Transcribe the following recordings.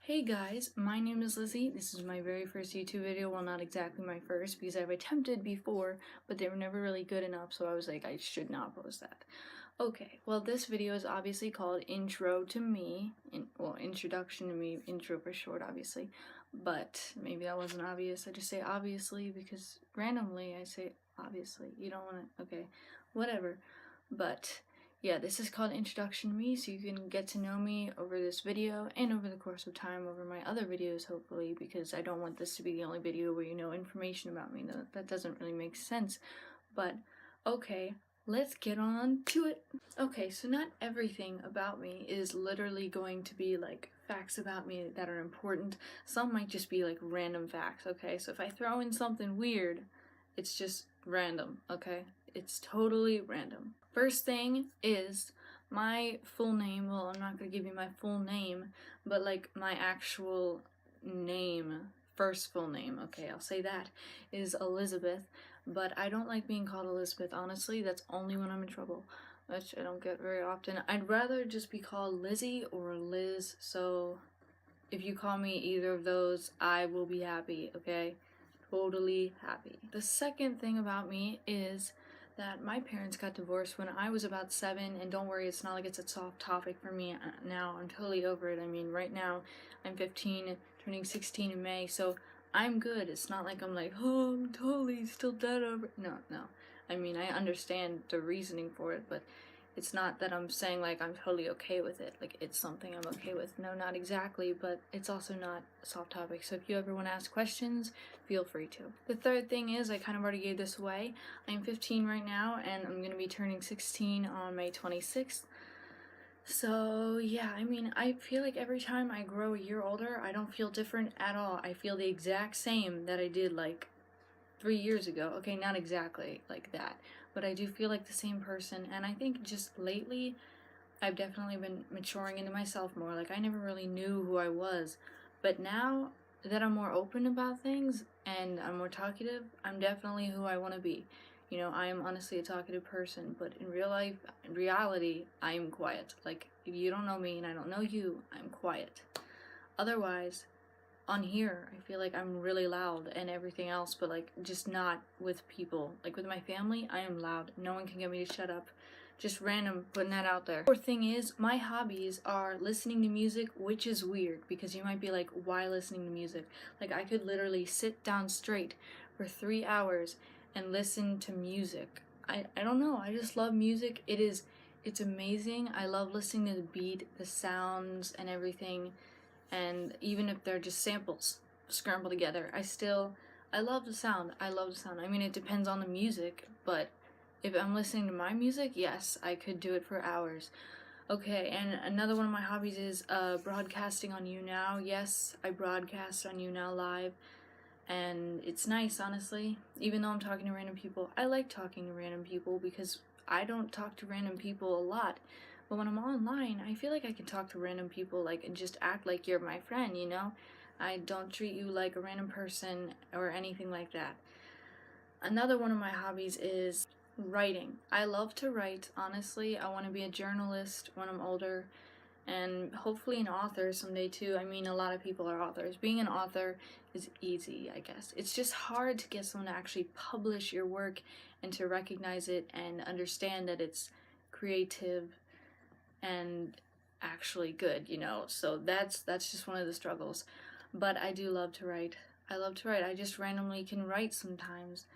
Hey guys, my name is Lizzie. This is my very first YouTube video. Well, not exactly my first because I've attempted before, but they were never really good enough, so I was like, I should not post that. Okay, well, this video is obviously called Intro to Me. Introduction to Me, intro for short, obviously. But maybe that wasn't obvious. I just say obviously because randomly I say obviously. You don't want to, okay, whatever. But yeah, this is called Introduction to Me, so you can get to know me over this video and over the course of time over my other videos, hopefully, because I don't want this to be the only video where you know information about me. That doesn't really make sense. But, okay, let's get on to it. Okay, so not everything about me is literally going to be like facts about me that are important. Some might just be like random facts, okay? So if I throw in something weird, it's just random, okay? It's totally random. First thing is my full name. Well, I'm not gonna give you my full name, but like my actual name, first full name, okay, I'll say that, is Elizabeth, but I don't like being called Elizabeth, honestly. That's only when I'm in trouble, which I don't get very often. I'd rather just be called Lizzie or Liz, so if you call me either of those, I will be happy, okay? Totally happy. The second thing about me is that my parents got divorced when I was about 7, and don't worry, it's not like it's a soft topic for me now. I'm totally over it. I mean, right now I'm 15, turning 16 in May, so I'm good. It's not like I'm like, oh, I'm totally still dead over. No. I mean, I understand the reasoning for it, but it's not that I'm saying like I'm totally okay with it. Like, it's something I'm okay with. No, not exactly, but it's also not a soft topic. So if you ever want to ask questions, feel free to. The third thing is, I kind of already gave this away. I'm 15 right now, and I'm going to be turning 16 on May 26th. So yeah, I mean, I feel like every time I grow a year older, I don't feel different at all. I feel the exact same that I did like 3 years ago. Okay, not exactly like that, but I do feel like the same person. And I think just lately I've definitely been maturing into myself more. Like, I never really knew who I was, but now that I'm more open about things and I'm more talkative, I'm definitely who I want to be. You know, I am honestly a talkative person, but in reality, I am quiet. Like, if you don't know me and I don't know you, I'm quiet. Otherwise, on here, I feel like I'm really loud and everything else, but like just not with people. Like with my family, I am loud. No one can get me to shut up. Just random, putting that out there. Fourth thing is, my hobbies are listening to music, which is weird because you might be like, why listening to music? Like, I could literally sit down straight for 3 hours and listen to music. I don't know, I just love music. It's amazing. I love listening to the beat, the sounds, and everything. And even if they're just samples scrambled together, I love the sound. I love the sound. I mean, it depends on the music, but if I'm listening to my music, yes, I could do it for hours. Okay, and another one of my hobbies is broadcasting on YouNow. Yes, I broadcast on YouNow live, and it's nice, honestly. Even though I'm talking to random people, I like talking to random people because I don't talk to random people a lot. But when I'm online, I feel like I can talk to random people, like, and just act like you're my friend, you know? I don't treat you like a random person or anything like that. Another one of my hobbies is writing. I love to write, honestly. I want to be a journalist when I'm older, and hopefully an author someday too. I mean, a lot of people are authors. Being an author is easy, I guess. It's just hard to get someone to actually publish your work and to recognize it and understand that it's creative and actually good, you know. So that's just one of the struggles. But I do love to write. I love to write. I just randomly can write sometimes.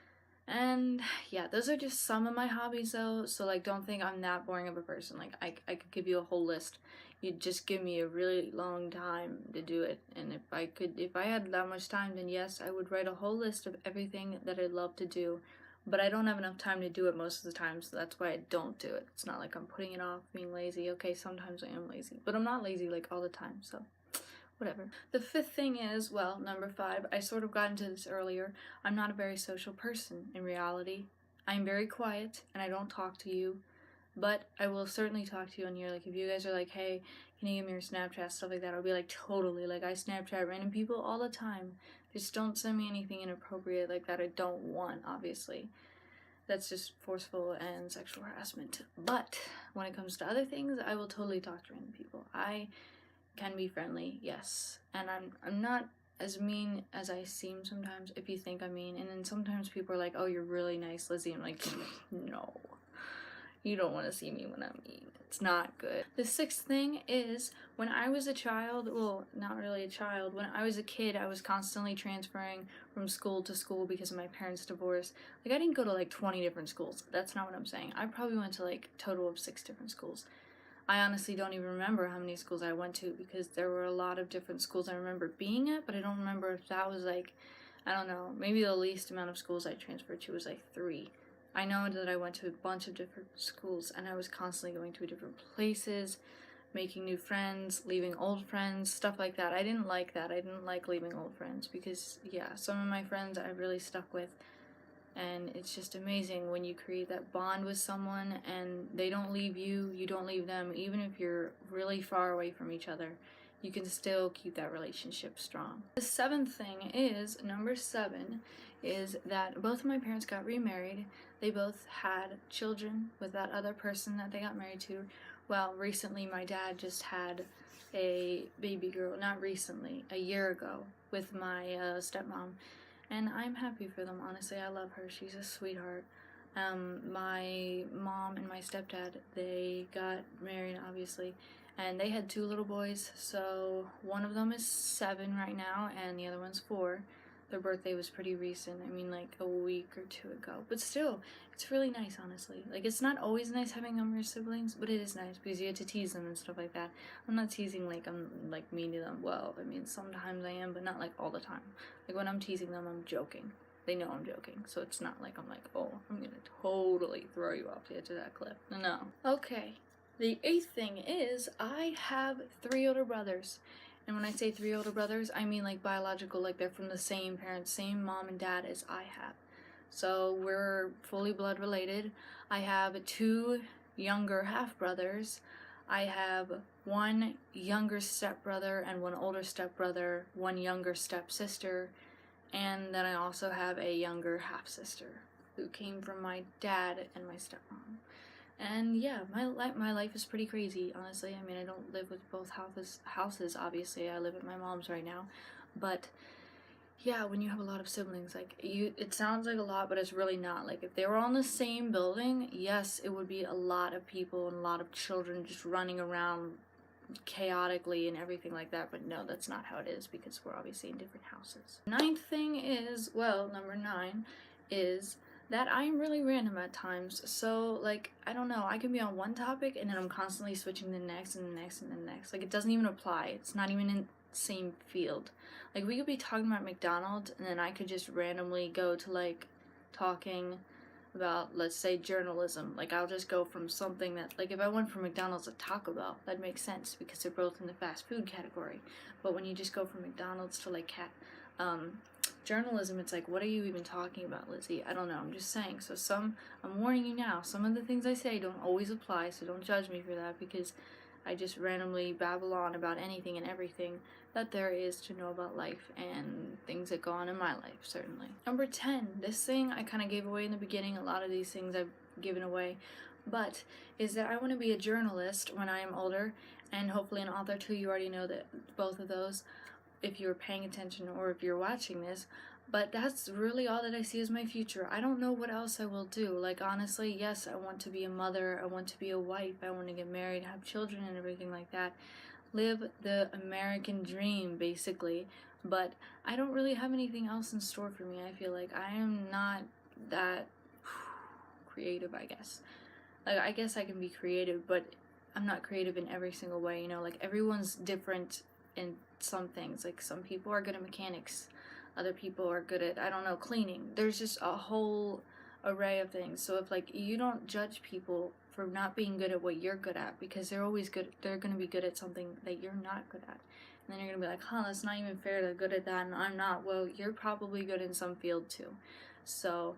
And yeah, those are just some of my hobbies though. So like, don't think I'm that boring of a person. Like, I could give you a whole list. You'd just give me a really long time to do it. And if I had that much time, then yes, I would write a whole list of everything that I'd love to do. But I don't have enough time to do it most of the time, so that's why I don't do it. It's not like I'm putting it off, being lazy. Okay, sometimes I am lazy, but I'm not lazy like all the time, so whatever. The fifth thing is, well, number 5, I sort of got into this earlier. I'm not a very social person in reality. I'm very quiet and I don't talk to you, but I will certainly talk to you on here. Like, if you guys are like, hey, can you give me your Snapchat, stuff like that, I'll be like, totally. Like, I Snapchat random people all the time. Just don't send me anything inappropriate like that I don't want, obviously. That's just forceful and sexual harassment. But when it comes to other things, I will totally talk to random people. I can be friendly, yes. and I'm not as mean as I seem sometimes, if you think I'm mean. And then sometimes people are like, oh, you're really nice, Lizzie. I'm like, no, you don't want to see me when I'm mean. It's not good. The sixth thing is, when I was a child, well, not really a child, when I was a kid, I was constantly transferring from school to school because of my parents' divorce. Like, I didn't go to like 20 different schools. That's not what I'm saying. I probably went to like a total of 6 different schools. I honestly don't even remember how many schools I went to, because there were a lot of different schools I remember being at, but I don't remember if that was like, I don't know, maybe the least amount of schools I transferred to was like 3. I know that I went to a bunch of different schools, and I was constantly going to different places, making new friends, leaving old friends, stuff like that. I didn't like that. I didn't like leaving old friends because, yeah, some of my friends I really stuck with. And it's just amazing when you create that bond with someone and they don't leave you, you don't leave them. Even if you're really far away from each other, you can still keep that relationship strong. The 7th thing is, number 7, is that both of my parents got remarried. They both had children with that other person that they got married to. Well, recently my dad just had a baby girl, not recently, a year ago, with my stepmom. And I'm happy for them, honestly. I love her. She's a sweetheart. My mom and my stepdad, they got married, obviously, and they had 2 little boys. So one of them is 7 right now, and the other one's 4. Their birthday was pretty recent. I mean, like a week or 2 ago. But still, it's really nice, honestly. Like, it's not always nice having younger siblings, but it is nice because you get to tease them and stuff like that. I'm not teasing like I'm like mean to them. Well, I mean, sometimes I am, but not like all the time. Like, when I'm teasing them, I'm joking. They know I'm joking, so it's not like I'm like, oh, I'm gonna totally throw you off the edge of that cliff. No. Okay. The 8th thing is, I have 3 older brothers. And when I say 3 older brothers, I mean like biological, like they're from the same parents, same mom and dad as I have. So we're fully blood related. I have 2 younger half-brothers. I have 1 younger stepbrother and 1 older stepbrother, 1 younger stepsister, and then I also have a younger half-sister who came from my dad and my stepmom. And yeah, my life is pretty crazy, honestly. I mean, I don't live with both houses, obviously. I live at my mom's right now. But yeah, when you have a lot of siblings, like, it sounds like a lot, but it's really not. Like, if they were all in the same building, yes, it would be a lot of people and a lot of children just running around chaotically and everything like that, but no, that's not how it is because we're obviously in different houses. 9th thing is, well, number 9 is that I'm really random at times. So, like, I don't know, I can be on one topic and then I'm constantly switching to the next and the next and the next. Like, it doesn't even apply. It's not even in the same field. Like, we could be talking about McDonald's and then I could just randomly go to, like, talking about, let's say, journalism. Like, I'll just go from something that, like, if I went from McDonald's to Taco Bell, that makes sense because they're both in the fast food category. But when you just go from McDonald's to, like, journalism, it's like, what are you even talking about, Lizzie? I don't know, I'm just saying. So I'm warning you now, some of the things I say don't always apply, so don't judge me for that, because I just randomly babble on about anything and everything that there is to know about life and things that go on in my life, certainly. Number 10, this thing I kind of gave away in the beginning. A lot of these things I've given away, but is that I want to be a journalist when I am older, and hopefully an author too. You already know that both of those, if you're paying attention or if you're watching this. But that's really all that I see as my future. I don't know what else I will do. Like, honestly, yes, I want to be a mother, I want to be a wife, I want to get married, have children and everything like that. Live the American dream, basically. But I don't really have anything else in store for me. I feel like I am not that creative, I guess. Like, I guess I can be creative, but I'm not creative in every single way, you know? Like, everyone's different in some things. Like, some people are good at mechanics, other people are good at, I don't know, cleaning. There's just a whole array of things. So if, like, you don't judge people for not being good at what you're good at, because they're always good, they're going to be good at something that you're not good at. And then you're going to be like, huh, that's not even fair, they're good at that and I'm not. Well, you're probably good in some field too. So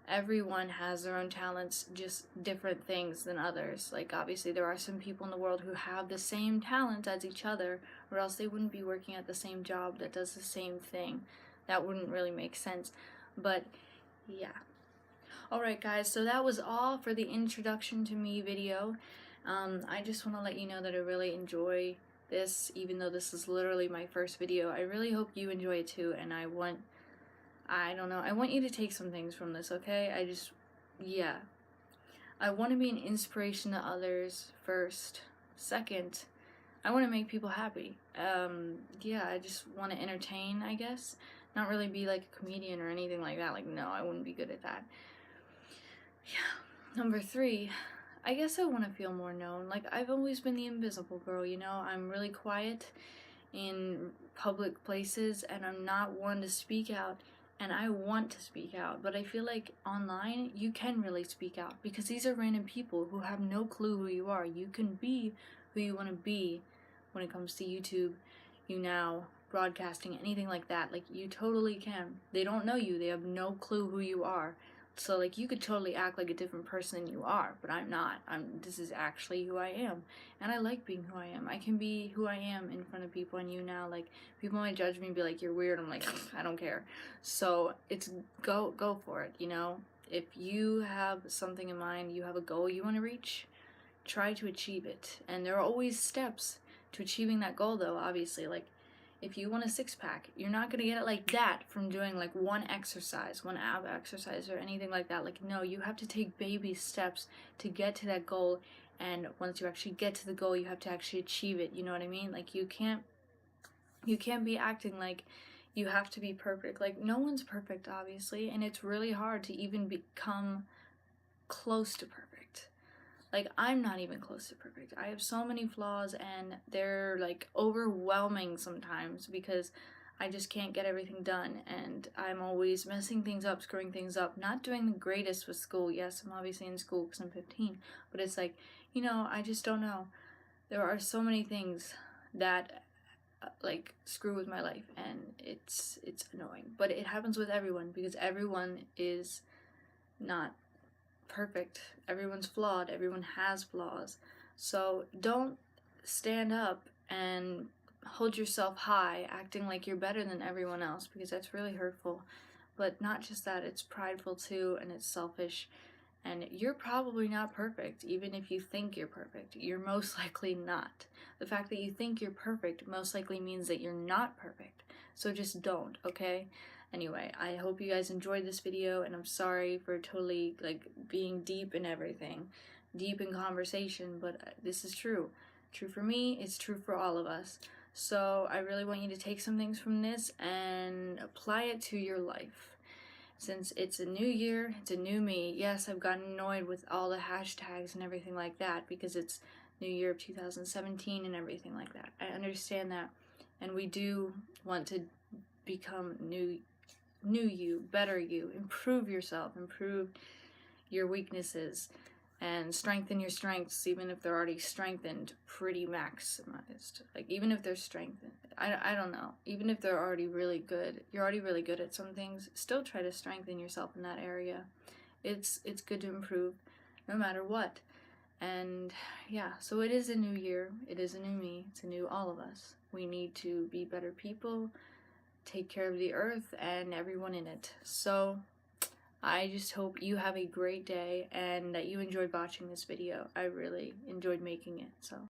everyone has their own talents, just different things than others. Like, obviously there are some people in the world who have the same talent as each other, or else they wouldn't be working at the same job that does the same thing. That wouldn't really make sense. But yeah. Alright guys, so that was all for the introduction to me video. I just want to let you know that I really enjoy this, even though this is literally my first video. I really hope you enjoy it too, and I want you to take some things from this, okay? Yeah. I want to be an inspiration to others first. Second, I want to make people happy. Yeah, I just want to entertain, I guess. Not really be like a comedian or anything like that. Like, no, I wouldn't be good at that. Yeah. Number 3, I guess I want to feel more known. Like, I've always been the invisible girl, you know? I'm really quiet in public places, and I'm not one to speak out, and I want to speak out, but I feel like online you can really speak out, because these are random people who have no clue who you are. You can be who you want to be when it comes to YouTube, YouNow, broadcasting, anything like that. Like, you totally can. They don't know you, they have no clue who you are. So, like, you could totally act like a different person than you are, but I'm not. This is actually who I am, and I like being who I am. I can be who I am in front of people, and YouNow, like, people might judge me and be like, you're weird. I'm like, I don't care. So, it's go for it, you know? If you have something in mind, you have a goal you want to reach, try to achieve it. And there are always steps to achieving that goal, though, obviously. Like, if you want a 6-pack, you're not going to get it like that from doing like one exercise, one ab exercise or anything like that. Like, no, you have to take baby steps to get to that goal. And once you actually get to the goal, you have to actually achieve it. You know what I mean? Like, you can't be acting like you have to be perfect. Like, no one's perfect, obviously. And it's really hard to even become close to perfect. Like, I'm not even close to perfect. I have so many flaws, and they're like overwhelming sometimes because I just can't get everything done, and I'm always messing things up, screwing things up, not doing the greatest with school. Yes, I'm obviously in school because I'm 15, but it's like, you know, I just don't know. There are so many things that like screw with my life, and it's annoying, but it happens with everyone because everyone is not perfect. Everyone's flawed. Everyone has flaws. So don't stand up and hold yourself high, acting like you're better than everyone else, because that's really hurtful. But not just that, it's prideful too, and it's selfish. And you're probably not perfect, even if you think you're perfect. You're most likely not. The fact that you think you're perfect most likely means that you're not perfect. So just don't, okay? Anyway, I hope you guys enjoyed this video, and I'm sorry for totally like being deep in everything, deep in conversation, but this is true. True for me, it's true for all of us. So I really want you to take some things from this and apply it to your life. Since it's a new year, it's a new me. Yes, I've gotten annoyed with all the hashtags and everything like that because it's New Year of 2017 and everything like that. I understand that, and we do want to become new you, better you, improve yourself, improve your weaknesses, and strengthen your strengths, even if they're already strengthened, pretty maximized. Like, even if they're strengthened, I don't know, even if they're already really good, you're already really good at some things, still try to strengthen yourself in that area. It's good to improve no matter what. And yeah, so it is a new year, it is a new me, it's a new all of us. We need to be better people, take care of the earth and everyone in it. So I just hope you have a great day and that you enjoyed watching this video. I really enjoyed making it. So